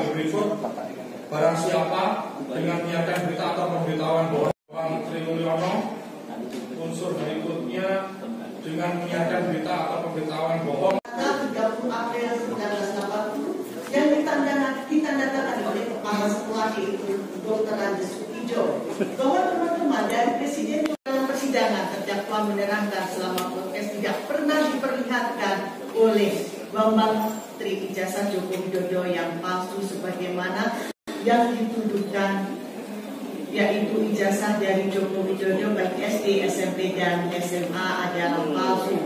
kami berikut. Barang siapa dengan menyiarkan berita atau pemberitahuan bohong Tri Mulyono, unsur berikutnya dengan menyiarkan berita atau pemberitahuan bohong 30 April 1980 yang ditandatangani oleh Kepala Sekolah yaitu Dr. Andes Sutijo, bahwa teman-teman dan Presiden dalam persidangan terdakwa menerangkan selama proses tidak pernah diperlihatkan oleh Bambang Tri ijazah Joko Widodo yang palsu sebagaimana yang dituduhkan, yaitu ijazah dari Joko Widodo bagi SD, SMP, dan SMA adalah palsu.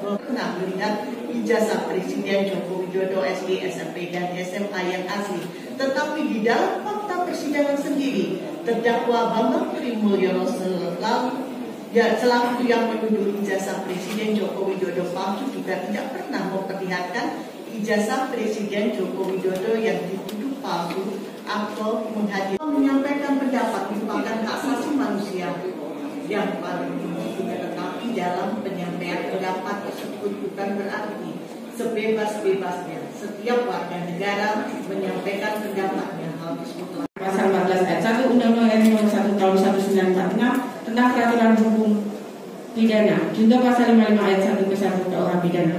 Pernah melihat ijazah Presiden Joko Widodo SD, SMP, dan SMA yang asli. Tetapi di dalam fakta persidangan sendiri, terdakwa Bambang Tri Mulyono selaku yang menuduh ijazah Presiden Joko Widodo palsu juga tidak pernah memperlihatkan ijazah Presiden Joko Widodo yang dituduh palsu atau menyampaikan pendapat merupakan hak asasi manusia yang paling tinggi, tetapi dalam penyampaian pendapat tersebut bukan berarti sebebas-bebasnya setiap warga negara menyampaikan pendapatnya. Hal tersebut Pasal 14 ayat 1 Undang-Undang RI Nomor 1 Tahun 1946 tentang peraturan hukum pidana, junto pasal 55 ayat 1 ke 1 Undang-Undang pidana.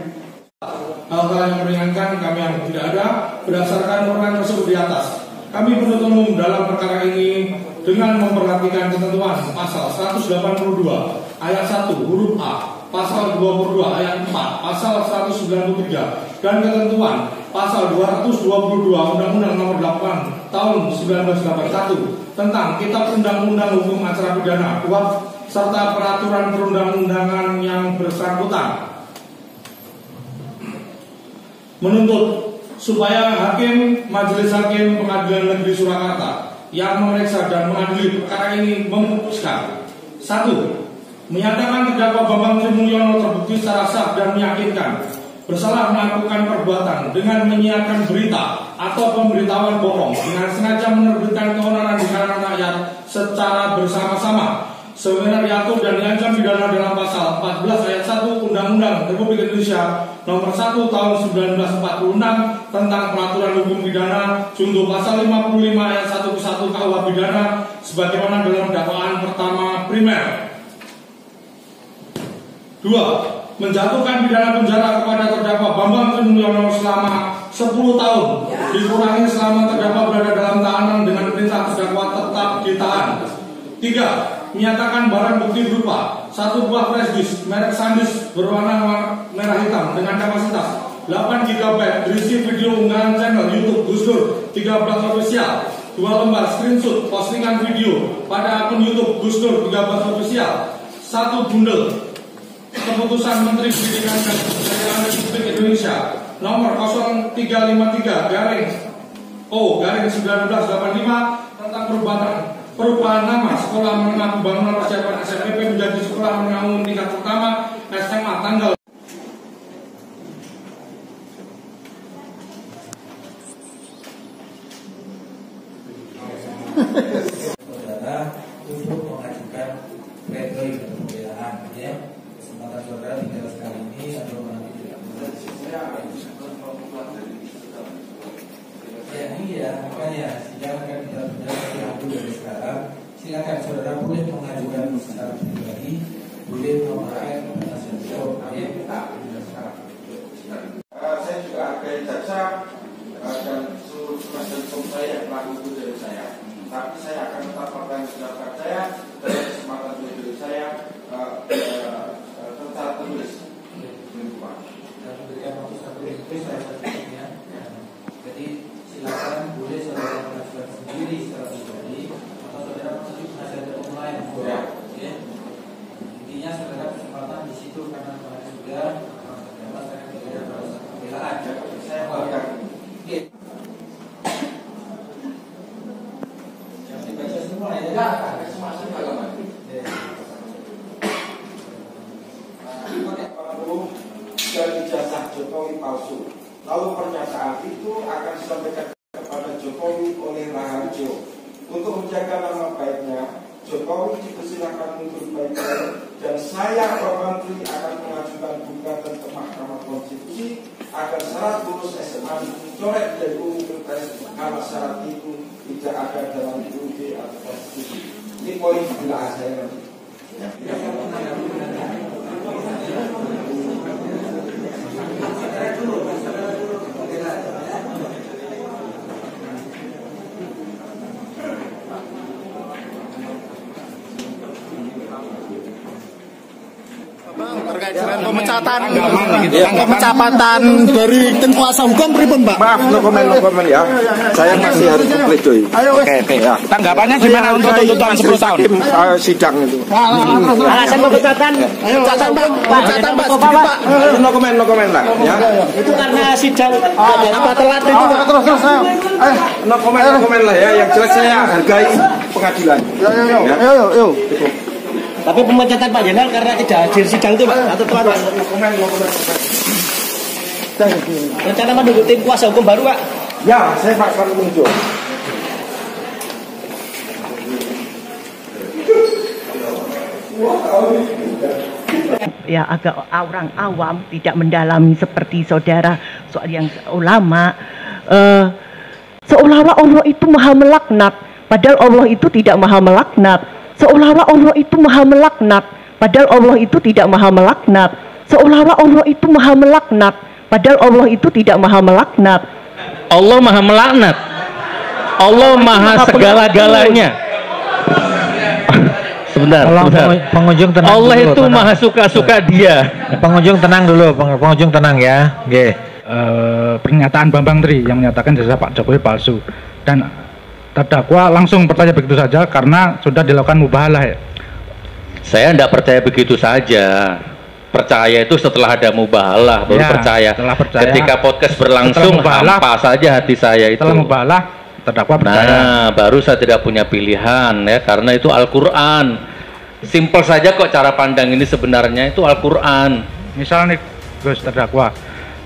Hal-hal yang meringankan kami yang tidak ada berdasarkan orang tersebut di atas. Kami penuntut umum dalam perkara ini dengan memperhatikan ketentuan pasal 182 ayat 1 huruf A, pasal 22 ayat 4, pasal 193 dan ketentuan pasal 222 Undang-Undang Nomor 8 Tahun 1981 tentang Kitab Undang-Undang Hukum Acara Pidana (KUHP) serta peraturan perundang-undangan yang bersangkutan. Menuntut supaya Majelis Hakim Pengadilan Negeri Surakarta yang memeriksa dan mengadili perkara ini memutuskan: 1. Menyatakan terdakwa Bambang Tri Mulyono terbukti secara sah dan meyakinkan bersalah melakukan perbuatan dengan menyiarkan berita atau pemberitahuan bohong dengan sengaja menerbitkan keonaran di kalangan rakyat secara bersama-sama sebagaimana diatur dan diancam pidana dalam pasal 14 ayat 1 Undang-Undang Republik Indonesia Nomor 1 Tahun 1946 tentang peraturan hukum pidana, junto pasal 55 ayat 1 ke 1 KUH pidana sebagaimana dalam dakwaan pertama primer. 2. Menjatuhkan pidana penjara kepada terdakwa Bambang Tri Mulyono selama 10 tahun dikurangi selama terdakwa berada dalam tahanan dengan perintah terdakwa tetap ditahan. 3. Menyatakan barang bukti berupa 1 buah flash disk merek SanDisk berwarna merah hitam dengan kapasitas 8 GB berisi video unggahan channel YouTube Gus Dur 13 Official, 2 lembar screenshot postingan video pada akun YouTube Gus Dur 13 Official, 1 bundel keputusan Menteri Pendidikan dan Kebudayaan Republik Indonesia nomor 0353/O/1985 tentang perubahan nama Sekolah Menengah Pembangunan Persiapan SMPP menjadi Sekolah Menengah Umum Tingkat Pertama SMA tanggal saudara untuk mengajukan pledoi dan pembelaan, ya. Kesempatan saudara tinggal sekali ini atau nanti tidak ya, iya, makanya sidang akan kita berjalan dari sekarang. Silakan saudara boleh mengajukan secara pribadi, boleh memakai penjelasan jawab. Saya juga ada jasa dan seluruh penasihat hukum saya yang melakukan dari saya. Tapi saya akan tetap mempertanggungjawabkan saya dalam kesempatan dari saya secara tertulis. Dan memberikan waktu 1 detik saya selanjutnya. Jadi silakan boleh saudara mengajukan sendiri secara pribadi atau saudara mengajukan penasihat hukum lain. Ya. Intinya saudara kesempatan di situ karena kemarin sudah dapat saya berikan pembelaan. Saya berikan. Jangan dibaca semua ya. Ya, semua halaman. Dan ijazah Jokowi palsu. Lalu pernyataan itu akan disampaikan kepada Jokowi oleh Raharjo. Untuk menjaga nama baiknya, Jokowi dipersilakan mundur baik-baik dan saya Bambang Tri akan mengajukan gugatan ke Mahkamah Konstitusi agar syarat lulus SMA dicoret dari UU Pilpres kalau syarat itu tidak ada dalam UUD atau konstitusi. Ini poin bila saya nanti. Terkait dengan pemecatan dari tim kuasa hukum pripun, Pak? Maaf, no comment ya. Saya masih harus pledoi. Oke ya. Tanggapannya gimana untuk tuntutan 10 tahun? Hakim sidang itu. Alasan pemecatan, Pak. No comment lah. Ya. itu karena sidang apa telat itu, Pak. Terus. No comment lah ya. Yang jelas saya hargai pengadilan. Yo. Tapi pemecatan Pak Jenderal karena tidak hadir sidang itu, Pak, atau telat, Pak. No comment. Rencana menunggu tim kuasa hukum baru, Pak. Ya, saya akan muncul. Ya, agak orang awam tidak mendalami seperti saudara soal yang ulama, seolah-olah Allah itu maha melaknat, padahal Allah itu tidak maha melaknat. Seolah-olah Allah itu maha melaknat, padahal Allah itu tidak maha melaknat. Seolah-olah Allah itu maha melaknat, padahal Allah itu tidak maha melaknat. Allah maha melaknat. Allah maha segala-galanya. Sebentar. Pengunjung tenang. Allah dulu, itu tenang. maha suka-suka dia. Pengunjung tenang dulu, pengunjung tenang ya. Oke. Pernyataan Bambang Tri yang menyatakan jasa Pak Jokowi palsu, dan terdakwa langsung percaya begitu saja karena sudah dilakukan mubahalah ya. Saya tidak percaya begitu saja. Percaya itu setelah ada mubahalah baru Ya, percaya. setelah percaya. Ketika podcast berlangsung hampa saja hati saya itu. Setelah mubahalah terdakwa percaya. Nah, baru saya tidak punya pilihan ya, karena itu Al-Quran. Simpel saja kok cara pandang ini, sebenarnya itu Al-Quran. Misal nih Gus terdakwa,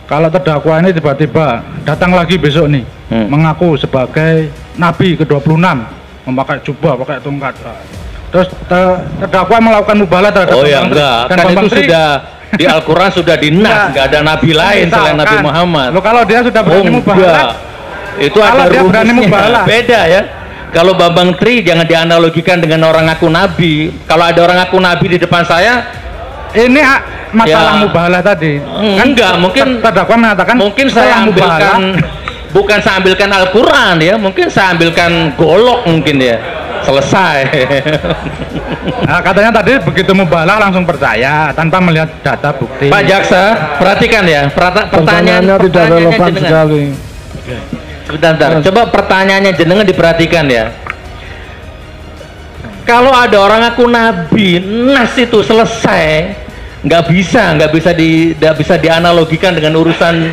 kalau terdakwa ini tiba-tiba datang lagi besok nih, mengaku sebagai Nabi ke-26, memakai jubah, pakai tongkat, terus terdakwa melakukan mubahalah terhadap Oh ya Bambang Tri. enggak, Dan kan Bambang itu Tri sudah di Al-Quran sudah dinas, nggak ada Nabi lain selain Nabi Muhammad. Loh, kalau dia sudah berani mubahalah, itu kalau ada dia berani rumusnya, mubahalah, beda ya. Kalau Bambang Tri jangan dianalogikan dengan orang ngaku Nabi. Kalau ada orang ngaku Nabi di depan saya, ini masalah Ya. mubahalah tadi. Enggak, mungkin terdakwa mengatakan mungkin saya ambilkan, bukan saya ambilkan Al-Quran ya, mungkin saya ambilkan golok mungkin ya, selesai. Nah, katanya tadi begitu mubahalah langsung percaya tanpa melihat data bukti. Pak Jaksa, perhatikan ya, pertanyaannya tidak relevan jenengan. sekali. Sebentar, coba pertanyaannya jenengan diperhatikan ya. Kalau ada orang ngaku Nabi, nas itu selesai, nggak bisa dianalogikan dengan urusan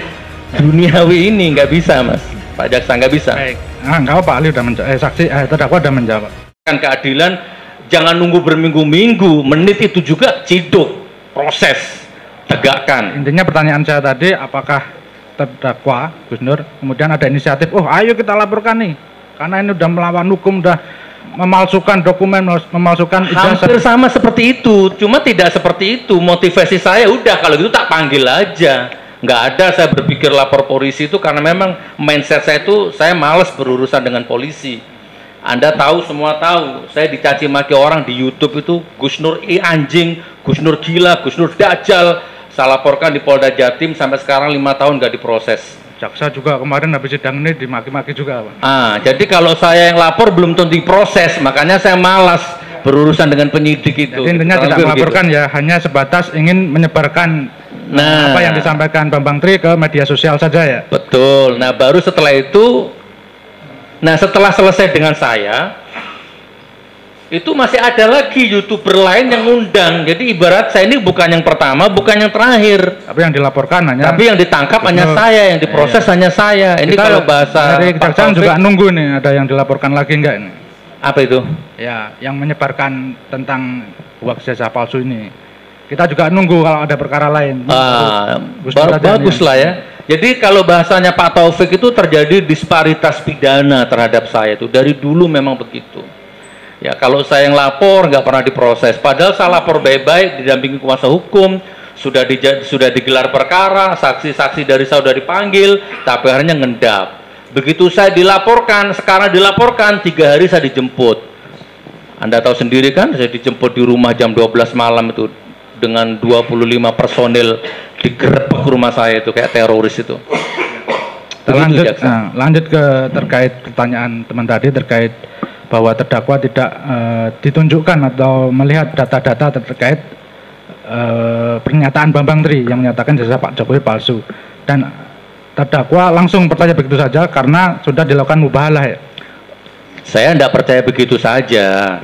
duniawi ini, nggak bisa, Mas. Pak Jaksa nggak bisa. Baik. Nah, enggak apa, ahli udah menjawab, terdakwa udah menjawab. Kan keadilan jangan nunggu berminggu-minggu, menit itu juga ciduk, proses, tegakkan. Intinya pertanyaan saya tadi, apakah terdakwa Gus Nur kemudian ada inisiatif, oh ayo kita laporkan nih, karena ini udah melawan hukum, udah memalsukan dokumen, memalsukan ijazah. Hampir sama seperti itu, cuma tidak seperti itu. Motivasi saya udah kalau gitu tak panggil aja. Nggak ada saya berpikir lapor polisi itu, karena memang mindset saya itu saya males berurusan dengan polisi. Anda tahu, semua tahu, saya dicaci maki orang di YouTube itu, Gus Nur anjing, Gus Nur gila, Gus Nur dajjal. Saya laporkan di Polda Jatim, sampai sekarang 5 tahun nggak diproses. Jaksa juga kemarin habis sidang ini dimaki-maki juga, Pak. Jadi kalau saya yang lapor belum tentu diproses, makanya saya malas berurusan dengan penyidik itu. Jadi intinya tidak melaporkan ya, hanya sebatas ingin menyebarkan apa yang disampaikan Bambang Tri ke media sosial saja ya. Betul. Nah, baru setelah itu, setelah selesai dengan saya, itu masih ada lagi YouTuber lain yang ngundang. Jadi ibarat saya ini bukan yang pertama, bukan yang terakhir. Tapi yang dilaporkan hanya, tapi yang ditangkap hanya saya, yang diproses hanya saya. Ini kita kalau bahasa dari kejaksaan juga nunggu nih, ada yang dilaporkan lagi enggak ini? Apa itu? Ya, yang menyebarkan tentang hoax jasa palsu ini. Kita juga nunggu kalau ada perkara lain. Bagus lah ya. Jadi kalau bahasanya Pak Taufik itu terjadi disparitas pidana terhadap saya itu dari dulu memang begitu. Ya, kalau saya yang lapor nggak pernah diproses. Padahal saya lapor baik-baik, didampingi kuasa hukum, sudah digelar perkara, saksi-saksi dari saya sudah dipanggil, tapi akhirnya ngendap. Begitu saya dilaporkan, sekarang dilaporkan 3 hari saya dijemput. Anda tahu sendiri kan, saya dijemput di rumah jam 12 malam itu dengan 25 personil digerebek rumah saya itu kayak teroris itu. Lanjut ke terkait pertanyaan teman tadi terkait bahwa terdakwa tidak ditunjukkan atau melihat data-data terkait pernyataan Bambang Tri yang menyatakan jasa Pak Jokowi palsu, dan terdakwa langsung percaya begitu saja karena sudah dilakukan mubahalah ya. Saya tidak percaya begitu saja.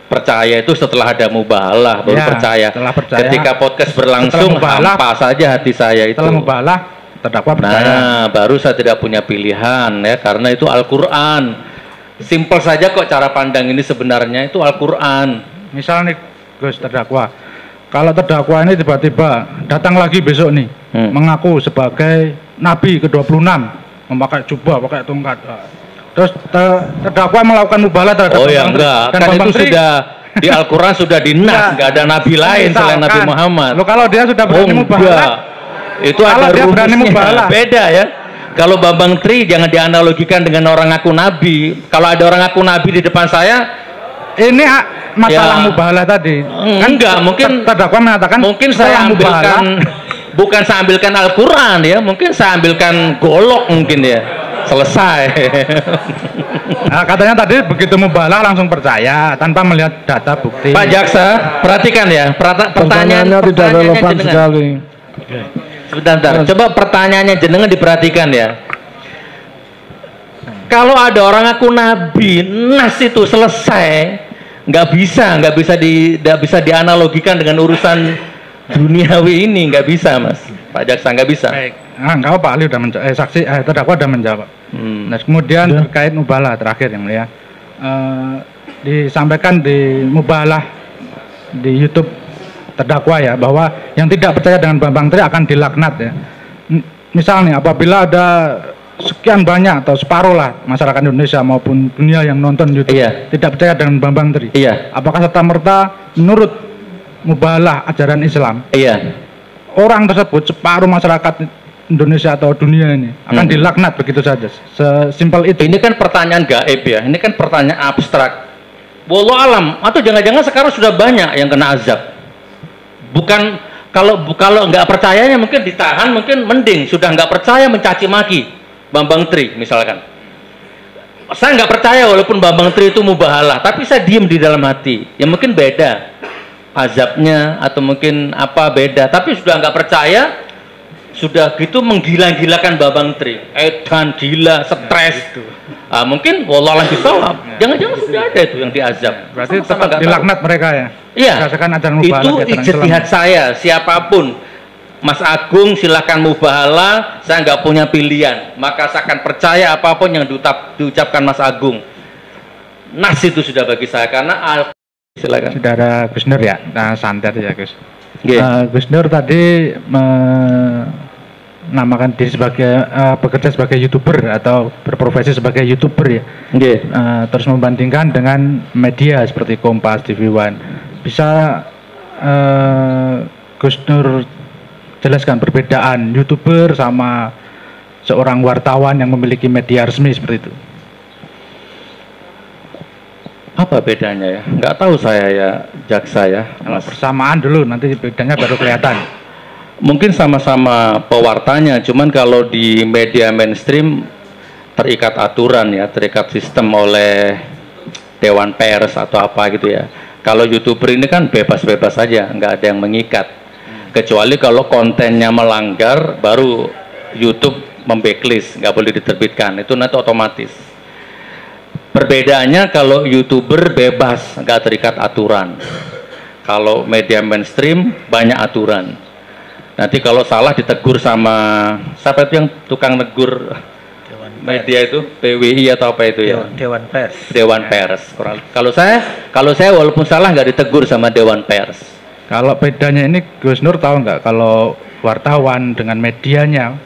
Percaya itu setelah ada mubahalah baru percaya. Ketika podcast berlangsung hampa saja hati saya itu. Setelah mubahalah terdakwa percaya. Nah, baru saya tidak punya pilihan ya, karena itu Al-Qur'an. Simpel saja kok cara pandang ini, sebenarnya itu Al-Qur'an. Misal nih Gus terdakwa, kalau terdakwa ini tiba-tiba datang lagi besok nih mengaku sebagai Nabi ke-26, memakai jubah, pakai tongkat, terus terdakwa melakukan mubahalah terhadap Bambang Tri, dan kan Bambang itu Tri, sudah di Al-Quran sudah dinas, nggak ada Nabi lain selain Nabi Muhammad. Loh, kalau dia sudah berani mubahalah, itu ada rumusnya, beda ya. Kalau Bambang Tri jangan dianalogikan dengan orang ngaku Nabi. Kalau ada orang ngaku Nabi di depan saya, ini masalah mubahalah tadi. Enggak, mungkin terdakwa mengatakan mungkin saya ambilkan, bukan saya ambilkan Al-Quran ya, mungkin saya ambilkan golok mungkin ya. Selesai. Nah, katanya tadi begitu mubahalah langsung percaya tanpa melihat data bukti. Pak Jaksa, perhatikan ya, pertanyaannya tidak relevan sekali. Sebentar, coba pertanyaannya jenengan diperhatikan ya. Kalau ada orang ngaku Nabi, nas itu selesai, nggak bisa dianalogikan dengan urusan duniawi ini, nggak bisa Mas. Pak Jaksa nggak bisa. Baik. Nah, Pak Ali udah menjawab, terdakwa udah menjawab. Nah, kemudian terkait mubahalah terakhir yang mulia, disampaikan di mubahalah di YouTube terdakwa ya, bahwa yang tidak percaya dengan Bambang Tri akan dilaknat ya. Misalnya apabila ada sekian banyak atau separuh lah masyarakat Indonesia maupun dunia yang nonton YouTube tidak percaya dengan Bambang Tri, apakah serta-merta menurut mubahalah ajaran Islam orang tersebut, separuh masyarakat Indonesia atau dunia ini akan dilaknat begitu saja? Sesimpel itu. Ini kan pertanyaan gaib ya, ini kan pertanyaan abstrak. Wallahu alam, atau jangan-jangan sekarang sudah banyak yang kena azab. Bukan kalau nggak percayanya mungkin ditahan, mungkin mending sudah nggak percaya mencaci maki Bambang Tri misalkan. Saya nggak percaya walaupun Bambang Tri itu mubahalah, tapi saya diem di dalam hati. Ya mungkin beda azabnya atau mungkin apa beda, tapi sudah nggak percaya, sudah gitu menggila-gilakan Bambang Tri, edan gila, stres. Mungkin wallahualam bisawab. Jangan-jangan sudah ada itu yang diazab. Berarti tetap dilaknat mereka ya? Iya. Itu ijtihad saya. Siapapun, Mas Agung silahkan mubahalah. Saya nggak punya pilihan. Maka saya akan percaya apapun yang diucapkan Mas Agung. Nas itu sudah bagi saya karena silakan. Saudara Gus Nur ya, nah santai ya Gus. Gus Nur tadi menamakan diri sebagai bekerja sebagai YouTuber atau berprofesi sebagai YouTuber ya. Terus membandingkan dengan media seperti Kompas, TV One. Bisa Gus Nur jelaskan perbedaan YouTuber sama seorang wartawan yang memiliki media resmi seperti itu? Apa bedanya ya? Nggak tahu saya ya, Jaksa ya. Kalau persamaan dulu, nanti bedanya baru kelihatan. Mungkin sama-sama pewartanya, cuman kalau di media mainstream terikat aturan ya, terikat sistem oleh Dewan Pers atau apa gitu ya. Kalau YouTuber ini kan bebas-bebas saja, nggak ada yang mengikat. Kecuali kalau kontennya melanggar, baru YouTube membacklist, nggak boleh diterbitkan. Itu nanti otomatis. Perbedaannya kalau YouTuber bebas, nggak terikat aturan. Kalau media mainstream banyak aturan. Nanti kalau salah ditegur sama siapa itu yang tukang negur media itu, PWI atau apa itu ya? Dewan Pers. Dewan Pers. Kalau saya walaupun salah nggak ditegur sama Dewan Pers. Kalau bedanya ini Gus Nur tahu nggak, kalau wartawan dengan medianya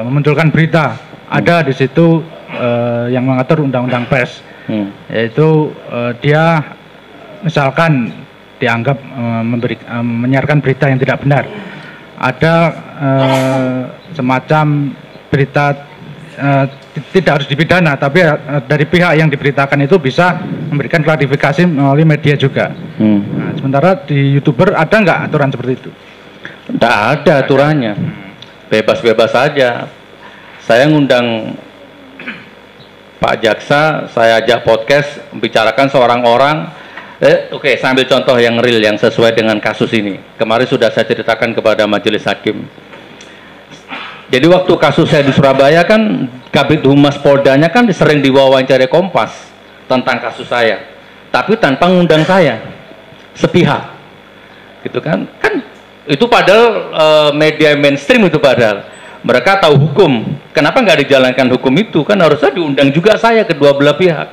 memunculkan berita, ada di situ yang mengatur undang-undang pers, yaitu dia misalkan dianggap menyiarkan berita yang tidak benar, ada semacam berita tidak harus dipidana, tapi dari pihak yang diberitakan itu bisa memberikan klarifikasi melalui media juga. Nah, sementara di YouTuber ada nggak aturan seperti itu? Tidak ada aturannya, bebas-bebas saja. Saya ngundang Pak Jaksa, saya ajak podcast, bicarakan seorang orang. Oke, saya ambil contoh yang real, yang sesuai dengan kasus ini. Kemarin sudah saya ceritakan kepada majelis hakim. Jadi waktu kasus saya di Surabaya kan, Kabid Humas Poldanya kan sering diwawancara Kompas tentang kasus saya, tapi tanpa ngundang saya, sepihak, gitu kan? Kan itu padahal media mainstream itu padahal mereka tahu hukum, kenapa nggak dijalankan hukum itu? Kan harusnya diundang juga saya, kedua belah pihak,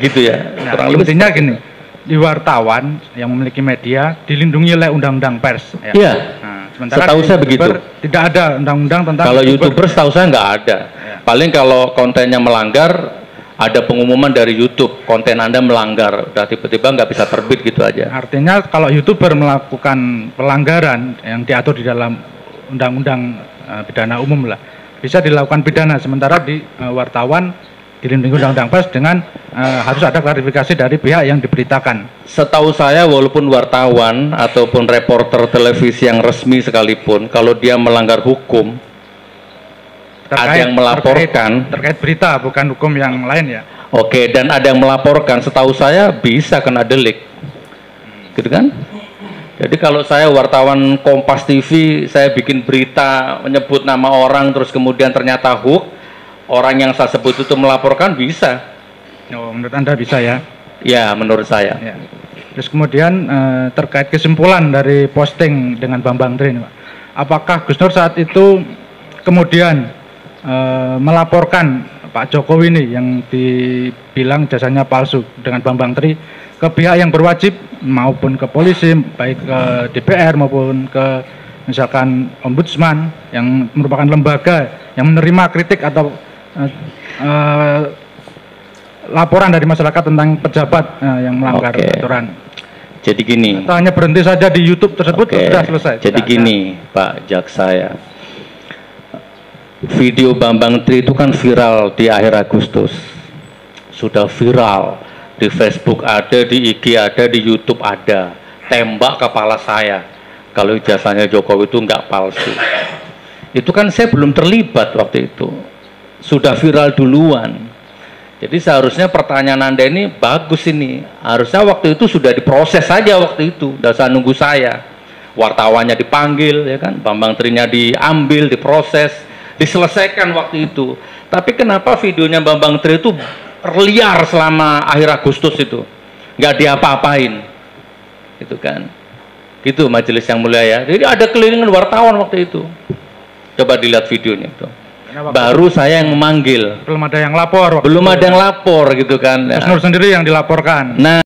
gitu ya. Nah, kurang lebih intinya gini, di wartawan yang memiliki media dilindungi oleh undang-undang pers. Ya. Iya. Nah, sementara setahu saya begitu. Tidak ada undang-undang tentang kalau YouTuber setahu saya nggak ada. Ya. Paling kalau kontennya melanggar, ada pengumuman dari YouTube, konten Anda melanggar, udah tiba-tiba nggak bisa terbit gitu aja. Artinya kalau YouTuber melakukan pelanggaran yang diatur di dalam undang-undang pidana umum lah, bisa dilakukan pidana. Sementara di wartawan dilindungi undang-undang pers dengan harus ada klarifikasi dari pihak yang diberitakan. Setahu saya walaupun wartawan ataupun reporter televisi yang resmi sekalipun, kalau dia melanggar hukum, ada yang melaporkan terkait berita, bukan hukum yang lain ya. Oke, dan ada yang melaporkan, setahu saya bisa kena delik, gitu kan? Jadi kalau saya wartawan Kompas TV, saya bikin berita menyebut nama orang, terus kemudian ternyata hoax, orang yang saya sebut itu melaporkan, bisa. Oh, menurut Anda bisa ya? Ya, menurut saya. Ya. Terus kemudian terkait kesimpulan dari posting dengan Bambang Tri, Pak. Apakah Gus Nur saat itu kemudian melaporkan Pak Jokowi ini yang dibilang jasanya palsu dengan Bambang Tri ke pihak yang berwajib, maupun ke polisi, baik ke DPR maupun ke misalkan Ombudsman yang merupakan lembaga yang menerima kritik atau laporan dari masyarakat tentang pejabat yang melanggar aturan. Jadi gini. Atau hanya berhenti saja di YouTube tersebut sudah selesai. Jadi gini, Pak Jaksa ya. Video Bambang Tri itu kan viral di akhir Agustus. Sudah viral di Facebook ada, di IG ada, di YouTube ada. Tembak kepala saya. Kalau ijazahnya Jokowi itu nggak palsu. Itu kan saya belum terlibat waktu itu. Sudah viral duluan. Jadi seharusnya pertanyaan Anda ini bagus ini. Harusnya waktu itu sudah diproses saja waktu itu. Nggak usah nunggu saya. Wartawannya dipanggil, ya kan? Bambang Trinya diambil, diproses, diselesaikan waktu itu. Tapi kenapa videonya Bambang Tri itu liar selama akhir Agustus itu? Nggak diapa-apain. Gitu kan? Gitu majelis yang mulia ya. Jadi ada kelilingan wartawan waktu itu. Coba dilihat videonya itu. Baru saya yang memanggil. Belum ada yang lapor. Belum ada yang lapor gitu kan. Gus Nur sendiri yang dilaporkan. Nah.